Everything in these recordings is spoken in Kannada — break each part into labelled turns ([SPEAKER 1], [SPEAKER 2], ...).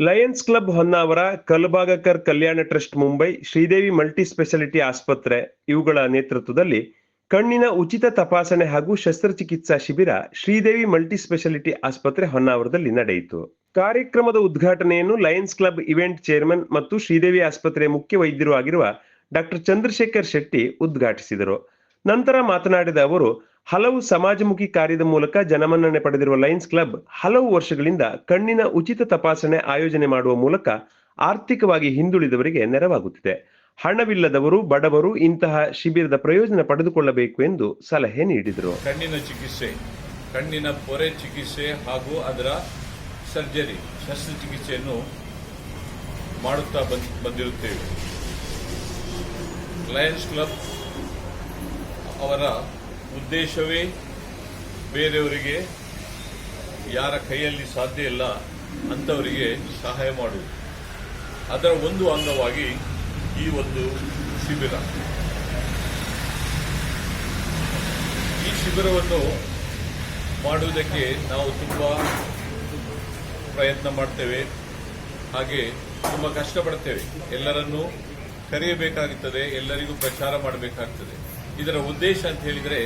[SPEAKER 1] Lions Club Honnavar, Kalbagkar Kalyana trust Mumbai, Sridevi multi speciality ಆಸ್ಪತ್ರೆ ಇವುಗಳ ನೇತೃತ್ವದಲ್ಲಿ ಕಣ್ಣಿನ ಉಚಿತ ತಪಾಸಣೆ ಹಾಗೂ ಶಸ್ತ್ರಚಿಕಿತ್ಸಾ ಶಿಬಿರ ಶ್ರೀದೇವಿ ಮಲ್ಟಿ ಸ್ಪೆಷಾಲಿಟಿ ಆಸ್ಪತ್ರೆ ಹೊನ್ನಾವರದಲ್ಲಿ ನಡೆಯಿತು. ಕಾರ್ಯಕ್ರಮದ ಉದ್ಘಾಟನೆಯನ್ನು ಲಯನ್ಸ್ ಕ್ಲಬ್ ಇವೆಂಟ್ ಚೇರ್ಮನ್ ಮತ್ತು ಶ್ರೀದೇವಿ ಆಸ್ಪತ್ರೆಯ ಮುಖ್ಯ ವೈದ್ಯರು ಆಗಿರುವ ಡಾಕ್ಟರ್ ಚಂದ್ರಶೇಖರ್ ಶೆಟ್ಟಿ ಉದ್ಘಾಟಿಸಿದರು. ನಂತರ ಮಾತನಾಡಿದ ಅವರು, ಹಲವು ಸಮಾಜಮುಖಿ ಕಾರ್ಯದ ಮೂಲಕ ಜನಮನ್ನಣೆ ಪಡೆದಿರುವ ಲಯನ್ಸ್ ಕ್ಲಬ್ ಹಲವು ವರ್ಷಗಳಿಂದ ಕಣ್ಣಿನ ಉಚಿತ ತಪಾಸಣೆ ಆಯೋಜನೆ ಮಾಡುವ ಮೂಲಕ ಆರ್ಥಿಕವಾಗಿ ಹಿಂದುಳಿದವರಿಗೆ ನೆರವಾಗುತ್ತಿದೆ. ಹಣವಿಲ್ಲದವರು, ಬಡವರು ಇಂತಹ ಶಿಬಿರದ ಪ್ರಯೋಜನ ಪಡೆದುಕೊಳ್ಳಬೇಕು ಎಂದು ಸಲಹೆ ನೀಡಿದರು.
[SPEAKER 2] ಕಣ್ಣಿನ ಚಿಕಿತ್ಸೆ, ಕಣ್ಣಿನ ಪೊರೆ ಚಿಕಿತ್ಸೆ ಹಾಗೂ ಅದರ ಸರ್ಜರಿ, ಶಸ್ತ್ರಚಿಕಿತ್ಸೆಯನ್ನು ಮಾಡುತ್ತಾ ಬಂದಿರುತ್ತೇವೆ. ಲಯನ್ಸ್ ಕ್ಲಬ್ ಅವರ ಉದ್ದೇಶವೇ ಬೇರೆಯವರಿಗೆ, ಯಾರ ಕೈಯಲ್ಲಿ ಸಾಧ್ಯ ಇಲ್ಲ ಅಂಥವರಿಗೆ ಸಹಾಯ ಮಾಡುವುದು. ಅದರ ಒಂದು ಅಂಗವಾಗಿ ಈ ಒಂದು ಶಿಬಿರ. ಈ ಶಿಬಿರವನ್ನು ಮಾಡುವುದಕ್ಕೆ ನಾವು ತುಂಬ ಪ್ರಯತ್ನ ಮಾಡ್ತೇವೆ, ಹಾಗೆ ತುಂಬ ಕಷ್ಟಪಡ್ತೇವೆ. ಎಲ್ಲರನ್ನೂ ಕರೆಯಬೇಕಾಗುತ್ತದೆ, ಎಲ್ಲರಿಗೂ ಪ್ರಚಾರ ಮಾಡಬೇಕಾಗ್ತದೆ. ಇದರ ಉದ್ದೇಶ ಅಂತ ಹೇಳಿದರೆ,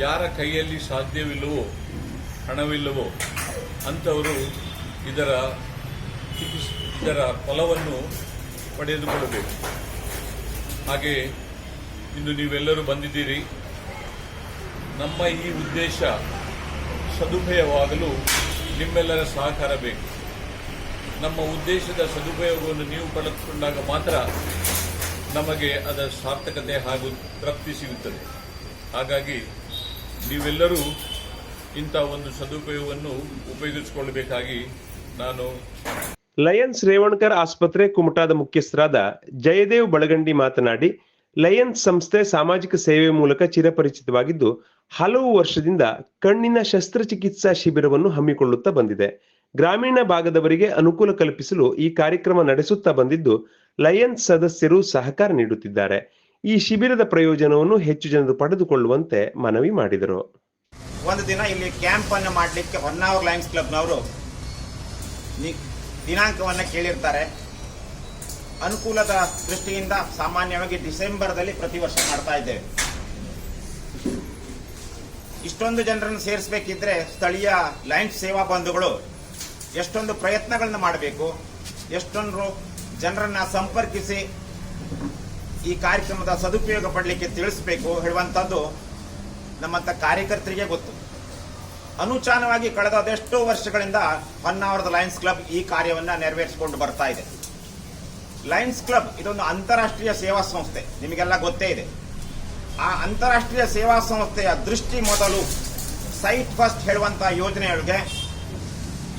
[SPEAKER 2] ಯಾರ ಕೈಯಲ್ಲಿ ಸಾಧ್ಯವಿಲ್ಲವೋ, ಹಣವಿಲ್ಲವೋ ಅಂಥವರು ಇದರ ಫಲವನ್ನು ಪಡೆದುಕೊಳ್ಳಬೇಕು. ಹಾಗೆ ಇಂದು ನೀವೆಲ್ಲರೂ ಬಂದಿದ್ದೀರಿ. ನಮ್ಮ ಈ ಉದ್ದೇಶ ಸದುಪಯೋಗವಾಗಲು ನಿಮ್ಮೆಲ್ಲರ ಸಹಕಾರ ಬೇಕು. ನಮ್ಮ ಉದ್ದೇಶದ ಸದುಪಯೋಗವನ್ನು ನೀವು ಪಡೆದುಕೊಂಡಾಗ ಮಾತ್ರ ನಮಗೆ ಅದರ ಸಾರ್ಥಕತೆ ಹಾಗೂ ತೃಪ್ತಿ ಸಿಗುತ್ತದೆ. ಹಾಗಾಗಿ ನೀವೆಲ್ಲರೂ ಇಂಥ ಒಂದು ಸದುಪಯೋಗವನ್ನು ಉಪಯೋಗಿಸಿಕೊಳ್ಳಬೇಕಾಗಿ ನಾನು
[SPEAKER 1] ಲಯನ್ಸ್ ರೇವಣ್ಕರ್ ಆಸ್ಪತ್ರೆ ಕುಮಟಾದ ಮುಖ್ಯಸ್ಥರಾದ ಜಯದೇವ್ ಬಳಗಂಡಿ ಮಾತನಾಡಿ, ಲಯನ್ಸ್ ಸಂಸ್ಥೆ ಸಾಮಾಜಿಕ ಸೇವೆ ಮೂಲಕ ಚಿರಪರಿಚಿತವಾಗಿದ್ದು ಹಲವು ವರ್ಷದಿಂದ ಕಣ್ಣಿನ ಶಸ್ತ್ರಚಿಕಿತ್ಸಾ ಶಿಬಿರವನ್ನು ಹಮ್ಮಿಕೊಳ್ಳುತ್ತಾ ಬಂದಿದೆ. ಗ್ರಾಮೀಣ ಭಾಗದವರಿಗೆ ಅನುಕೂಲ ಕಲ್ಪಿಸಲು ಈ ಕಾರ್ಯಕ್ರಮ ನಡೆಸುತ್ತಾ ಬಂದಿದ್ದು ಲಯನ್ಸ್ ಸದಸ್ಯರು ಸಹಕಾರ ನೀಡುತ್ತಿದ್ದಾರೆ. ಈ ಶಿಬಿರದ ಪ್ರಯೋಜನವನ್ನು ಹೆಚ್ಚು ಜನರು ಪಡೆದುಕೊಳ್ಳುವಂತೆ ಮನವಿ ಮಾಡಿದರು.
[SPEAKER 3] ಒಂದು ದಿನ ಇಲ್ಲಿ ಕ್ಯಾಂಪ್ ಅನ್ನು ಮಾಡಲಿಕ್ಕೆ ಹೊನ್ನಾವರ ಲಯನ್ಸ್ ಕ್ಲಬ್ನವರು ದಿನಾಂಕವನ್ನು ಕೇಳಿರ್ತಾರೆ. ಅನುಕೂಲದ ದೃಷ್ಟಿಯಿಂದ ಸಾಮಾನ್ಯವಾಗಿ ಡಿಸೆಂಬರ್ದಲ್ಲಿ ಪ್ರತಿ ವರ್ಷ ಮಾಡ್ತಾ ಇದ್ದೇವೆ. ಇಷ್ಟೊಂದು ಜನರನ್ನು ಸೇರಿಸಬೇಕಿದ್ರೆ ಸ್ಥಳೀಯ ಲಯನ್ಸ್ ಸೇವಾ ಬಂಧುಗಳು ಎಷ್ಟೊಂದು ಪ್ರಯತ್ನಗಳನ್ನು ಮಾಡಬೇಕು, ಎಷ್ಟೊಂದು ಜನರನ್ನ ಸಂಪರ್ಕಿಸಿ ಈ ಕಾರ್ಯಕ್ರಮದ ಸದುಪಯೋಗ ಪಡಲಿಕ್ಕೆ ತಿಳಿಸಬೇಕು ಹೇಳುವಂಥದ್ದು ನಮ್ಮಂಥ ಕಾರ್ಯಕರ್ತರಿಗೆ ಗೊತ್ತು. ಅನುಚಾನವಾಗಿ ಕಳೆದ ಅದೆಷ್ಟೋ ವರ್ಷಗಳಿಂದ ಹೊನ್ನಾವರದ ಲಯನ್ಸ್ ಕ್ಲಬ್ ಈ ಕಾರ್ಯವನ್ನು ನೆರವೇರಿಸಿಕೊಂಡು ಬರ್ತಾ ಇದೆ. ಲಯನ್ಸ್ ಕ್ಲಬ್ ಇದೊಂದು ಅಂತಾರಾಷ್ಟ್ರೀಯ ಸೇವಾ ಸಂಸ್ಥೆ, ನಿಮಗೆಲ್ಲ ಗೊತ್ತೇ ಇದೆ. ಆ ಅಂತಾರಾಷ್ಟ್ರೀಯ ಸೇವಾ ಸಂಸ್ಥೆಯ ದೃಷ್ಟಿ ಮೊದಲು ಸೈಟ್ ಫಸ್ಟ್ ಹೇಳುವಂತಹ ಯೋಜನೆಯೊಳಗೆ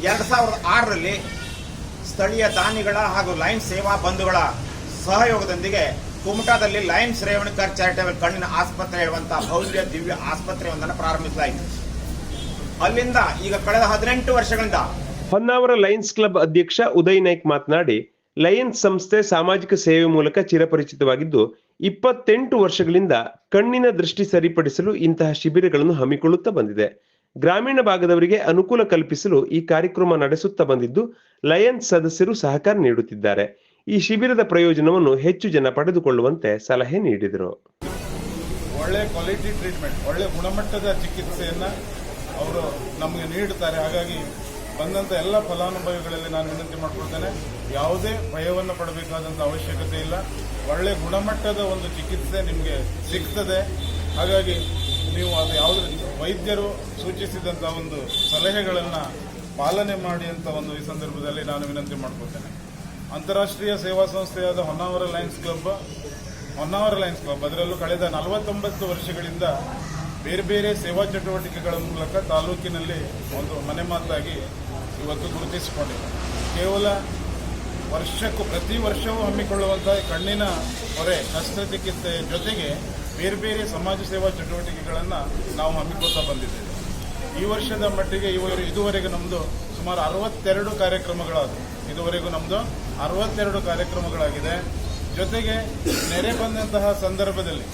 [SPEAKER 3] 2006ರಲ್ಲಿ ಸ್ಥಳೀಯ ದಾನಿಗಳ ಹಾಗೂ ಲಯನ್ಸ್ ಸೇವಾ ಬಂಧುಗಳ ಸಹಯೋಗದೊಂದಿಗೆ ಕುಮಟಾದಲ್ಲಿ ಲಯನ್ಸ್ ರೇವಣ್ಕರ್ ಚಾರಿಟೇಬಲ್ ಕಣ್ಣಿನ ಆಸ್ಪತ್ರೆ ಹೇಳುವಂತಹ ಭವ್ಯ ದಿವ್ಯ ಆಸ್ಪತ್ರೆಯೊಂದನ್ನು ಪ್ರಾರಂಭಿಸಲಾಯಿತು. ಅಲ್ಲಿಂದ ಈಗ ಕಳೆದ 18 ವರ್ಷಗಳಿಂದ
[SPEAKER 1] ಹೊನ್ನಾವರ ಲಯನ್ಸ್ ಕ್ಲಬ್ ಅಧ್ಯಕ್ಷ ಉದಯ್ ನಾಯ್ಕ್ ಮಾತನಾಡಿ, ಲಯನ್ಸ್ ಸಂಸ್ಥೆ ಸಾಮಾಜಿಕ ಸೇವೆ ಮೂಲಕ ಚಿರಪರಿಚಿತವಾಗಿದ್ದು 28 ವರ್ಷಗಳಿಂದ ಕಣ್ಣಿನ ದೃಷ್ಟಿ ಸರಿಪಡಿಸಲು ಇಂತಹ ಶಿಬಿರಗಳನ್ನು ಹಮ್ಮಿಕೊಳ್ಳುತ್ತಾ ಬಂದಿದೆ. ಗ್ರಾಮೀಣ ಭಾಗದವರಿಗೆ ಅನುಕೂಲ ಕಲ್ಪಿಸಲು ಈ ಕಾರ್ಯಕ್ರಮ ನಡೆಸುತ್ತಾ ಬಂದಿದ್ದು ಲಯನ್ಸ್ ಸದಸ್ಯರು ಸಹಕಾರ ನೀಡುತ್ತಿದ್ದಾರೆ. ಈ ಶಿಬಿರದ ಪ್ರಯೋಜನವನ್ನು ಹೆಚ್ಚು ಜನ ಪಡೆದುಕೊಳ್ಳುವಂತೆ ಸಲಹೆ ನೀಡಿದರು.
[SPEAKER 4] ಒಳ್ಳೆ ಕ್ವಾಲಿಟಿ ಟ್ರೀಟ್ಮೆಂಟ್, ಒಳ್ಳೆ ಗುಣಮಟ್ಟದ ಚಿಕಿತ್ಸೆಯನ್ನು ಅವರು ನಮಗೆ ನೀಡುತ್ತಾರೆ. ಹಾಗಾಗಿ ಬಂದಂಥ ಎಲ್ಲ ಫಲಾನುಭವಿಗಳಲ್ಲಿ ನಾನು ವಿನಂತಿ ಮಾಡಿಕೊಳ್ತೇನೆ, ಯಾವುದೇ ಭಯವನ್ನು ಪಡಬೇಕಾದಂಥ ಅವಶ್ಯಕತೆ ಇಲ್ಲ. ಒಳ್ಳೆ ಗುಣಮಟ್ಟದ ಒಂದು ಚಿಕಿತ್ಸೆ ನಿಮಗೆ ಸಿಗ್ತದೆ. ಹಾಗಾಗಿ ನೀವು ಅದು ಯಾವುದೇ ವೈದ್ಯರು ಸೂಚಿಸಿದಂಥ ಒಂದು ಸಲಹೆಗಳನ್ನು ಪಾಲನೆ ಮಾಡಿ ಅಂತ ಒಂದು ಈ ಸಂದರ್ಭದಲ್ಲಿ ನಾನು ವಿನಂತಿ ಮಾಡ್ಕೊಳ್ತೇನೆ. ಅಂತಾರಾಷ್ಟ್ರೀಯ ಸೇವಾ ಸಂಸ್ಥೆಯಾದ ಹೊನ್ನಾವರ ಲಯನ್ಸ್ ಕ್ಲಬ್ ಅದರಲ್ಲೂ ಕಳೆದ 49 ವರ್ಷಗಳಿಂದ ಬೇರೆ ಬೇರೆ ಸೇವಾ ಚಟುವಟಿಕೆಗಳ ಮೂಲಕ ತಾಲೂಕಿನಲ್ಲಿ ಒಂದು ಮನೆ ಮಾತಾಗಿ ಇವತ್ತು ಗುರುತಿಸಿಕೊಂಡಿದೆ. ಕೇವಲ ಪ್ರತಿ ವರ್ಷವೂ ಹಮ್ಮಿಕೊಳ್ಳುವಂತಹ ಕಣ್ಣಿನ ಹೊರೆ ಶಸ್ತ್ರಚಿಕಿತ್ಸೆಯ ಜೊತೆಗೆ ಬೇರೆ ಬೇರೆ ಸಮಾಜ ಸೇವಾ ಚಟುವಟಿಕೆಗಳನ್ನು ನಾವು ಹಮ್ಮಿಕೊಳ್ತಾ ಬಂದಿದ್ದೇವೆ. ಈ ವರ್ಷದ ಮಟ್ಟಿಗೆ ಇದುವರೆಗೆ ನಮ್ಮದು ಸುಮಾರು 62 ಕಾರ್ಯಕ್ರಮಗಳಾದವು. ಇದುವರೆಗೂ ನಮ್ಮದು 62 ಕಾರ್ಯಕ್ರಮಗಳಾಗಿದೆ. ಜೊತೆಗೆ ನೆರೆ ಬಂದಂತಹ ಸಂದರ್ಭದಲ್ಲಿ,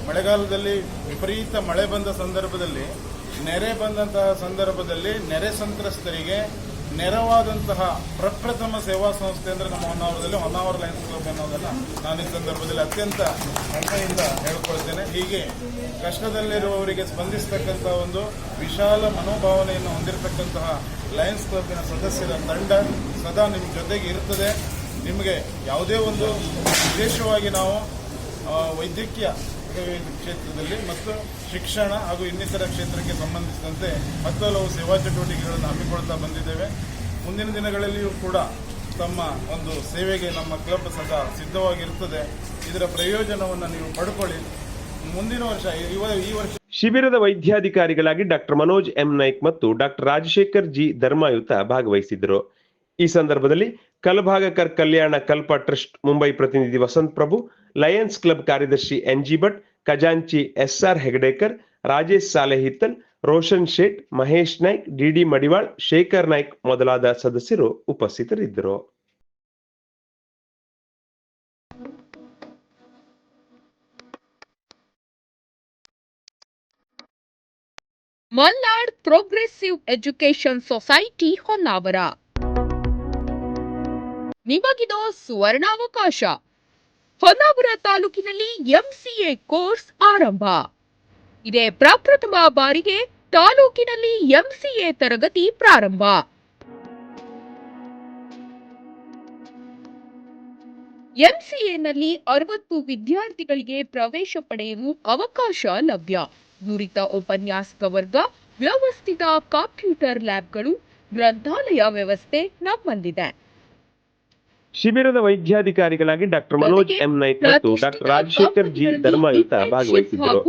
[SPEAKER 4] ಮಳೆಗಾಲದಲ್ಲಿ ವಿಪರೀತ ಮಳೆ ಬಂದ ಸಂದರ್ಭದಲ್ಲಿ ನೆರೆ ಸಂತ್ರಸ್ತರಿಗೆ ನೆರವಾದಂತಹ ಪ್ರಪ್ರಥಮ ಸೇವಾ ಸಂಸ್ಥೆ ಅಂದರೆ ನಮ್ಮ ಹೊನ್ನಾವರದಲ್ಲಿ ಹೊನ್ನಾವರ ಲಯನ್ಸ್ ಕ್ಲಬ್ ಅನ್ನೋದನ್ನು ನಾನು ಈ ಸಂದರ್ಭದಲ್ಲಿ ಅತ್ಯಂತ ಹೆಮ್ಮೆಯಿಂದ ಹೇಳ್ಕೊಳ್ತೇನೆ. ಹೀಗೆ ಕಷ್ಟದಲ್ಲಿರುವವರಿಗೆ ಸ್ಪಂದಿಸತಕ್ಕಂಥ ಒಂದು ವಿಶಾಲ ಮನೋಭಾವನೆಯನ್ನು ಹೊಂದಿರತಕ್ಕಂತಹ ಲಯನ್ಸ್ ಕ್ಲಬ್ಬಿನ ಸದಸ್ಯರ ತಂಡ ಸದಾ ನಿಮ್ಮ ಜೊತೆಗೆ ಇರ್ತದೆ. ನಿಮಗೆ ಯಾವುದೇ ಒಂದು ವಿಶೇಷವಾಗಿ ನಾವು ವೈದ್ಯಕೀಯ ಕ್ಷೇತ್ರದಲ್ಲಿ ಮತ್ತು ಶಿಕ್ಷಣ ಹಾಗೂ ಇನ್ನಿತರ ಕ್ಷೇತ್ರಕ್ಕೆ ಸಂಬಂಧಿಸಿದಂತೆ ಹಲವು ಸೇವಾ ಚಟುವಟಿಕೆಗಳನ್ನು ಹಮ್ಮಿಕೊಳ್ತಾ ಬಂದಿದ್ದೇವೆ. ಮುಂದಿನ ದಿನಗಳಲ್ಲಿಯೂ ಕೂಡ ತಮ್ಮ ಒಂದು ಸೇವೆಗೆ ನಮ್ಮ ಕ್ಲಬ್ ಸದಾ ಸಿದ್ಧವಾಗಿರುತ್ತದೆ. ಇದರ ಪ್ರಯೋಜನವನ್ನು ನೀವು ಪಡ್ಕೊಳ್ಳಿ. ಮುಂದಿನ ವರ್ಷ ಈ ವರ್ಷ
[SPEAKER 1] ಶಿಬಿರದ ವೈದ್ಯಾಧಿಕಾರಿಗಳಾಗಿ ಡಾಕ್ಟರ್ ಮನೋಜ್ ಎಂ ನಾಯ್ಕ್ ಮತ್ತು ಡಾಕ್ಟರ್ ರಾಜಶೇಖರ್ ಜಿ ಧರ್ಮಾಯುತ ಭಾಗವಹಿಸಿದ್ದರು. ಈ ಸಂದರ್ಭದಲ್ಲಿ ಕಲಭಾಗಕರ್ ಕಲ್ಯಾಣ ಕಲ್ಪ ಟ್ರಸ್ಟ್ ಮುಂಬೈ ಪ್ರತಿನಿಧಿ ವಸಂತ್ ಪ್ರಭು, ಲಯನ್ಸ್ ಕ್ಲಬ್ ಕಾರ್ಯದರ್ಶಿ ಎನ್ಜಿ ಭಟ್, ಖಜಾಂಚಿ ಎಸ್ಆರ್ ಹೆಗಡೇಕರ್, ರಾಜೇಶ್ ಸಾಲೆಹಿತ್ತಲ್, ರೋಷನ್ ಶೇಟ್, ಮಹೇಶ್ ನಾಯ್ಕ್, ಡಿಡಿ ಮಡಿವಾಳ್, ಶೇಖರ್ ನಾಯ್ಕ್ ಮೊದಲಾದ ಸದಸ್ಯರು ಉಪಸ್ಥಿತರಿದ್ದರು.
[SPEAKER 5] Malnad progressive education society Honnavar. ನಿಮಗಿದು ಸುವರ್ಣಾವಕಾಶ. ಹೊನ್ನಾವರ ತಾಲೂಕಿನಲ್ಲಿ ಎಂಸಿಎ ಕೋರ್ಸ್ ಆರಂಭ. ಇದೇ ಪ್ರಪ್ರಥಮ ಬಾರಿಗೆ ತಾಲೂಕಿನಲ್ಲಿ ಎಂಸಿಎ ತರಗತಿ ಪ್ರಾರಂಭ. ಎಂಸಿಎನಲ್ಲಿ 60 ವಿದ್ಯಾರ್ಥಿಗಳಿಗೆ ಪ್ರವೇಶ ಪಡೆಯಲು ಅವಕಾಶ ಲಭ್ಯ. ನುರಿತ ಉಪನ್ಯಾಸಕ ವರ್ಗ, ವ್ಯವಸ್ಥಿತ ಕಂಪ್ಯೂಟರ್ ಲ್ಯಾಬ್ಗಳು, ಗ್ರಂಥಾಲಯ ವ್ಯವಸ್ಥೆ ನಮ್ಮಲ್ಲಿದೆ.
[SPEAKER 1] ಶಿಬಿರದ ವೈದ್ಯಾಧಿಕಾರಿಗಳಾಗಿ ಡಾಕ್ಟರ್ ಮನೋಜ್ ಎಂ ನಾಯ್ಕ್ ಮತ್ತು ಡಾಕ್ಟರ್ ರಾಜಶೇಖರ್ ಜಿ ಧರ್ಮಾಯುತ ಭಾಗವಹಿಸಿದ್ದರು.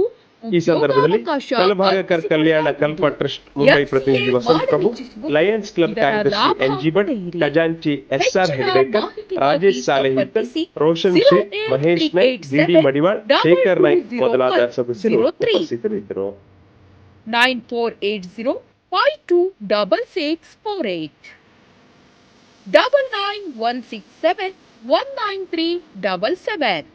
[SPEAKER 1] ಈ ಸಂದರ್ಭದಲ್ಲಿ ಕಲಭಾಗಕರ್ ಕಲ್ಯಾಣ ಕಲ್ಪ ಟ್ರಸ್ಟ್ ಮುಂಬೈ ಪ್ರತಿನಿಧಿ ವಸಂತ್ ಪ್ರಭು, ಲಯನ್ಸ್ ಕ್ಲಬ್ ಕಾರ್ಯದರ್ಶಿ ಎನ್ಜಿ ಭಟ್, ಖಜಾಂಚಿ ಎಸ್ಆರ್ ಹೆಗಡೇಕರ್, ರಾಜೇಶ್ ಸಾಲೆಹಿತ್ತಲ್, ರೋಷನ್ ಶೇಟ್, ಮಹೇಶ್ ನಾಯ್ಕ್, ಡಿಡಿ ಮಡಿವಾಳ್, ಶೇಖರ್ ನಾಯ್ಕ್ ಮೊದಲಾದ ಸದಸ್ಯರು ಉಪಸ್ಥಿತರಿದ್ದರು.
[SPEAKER 5] 9480526648 99167193777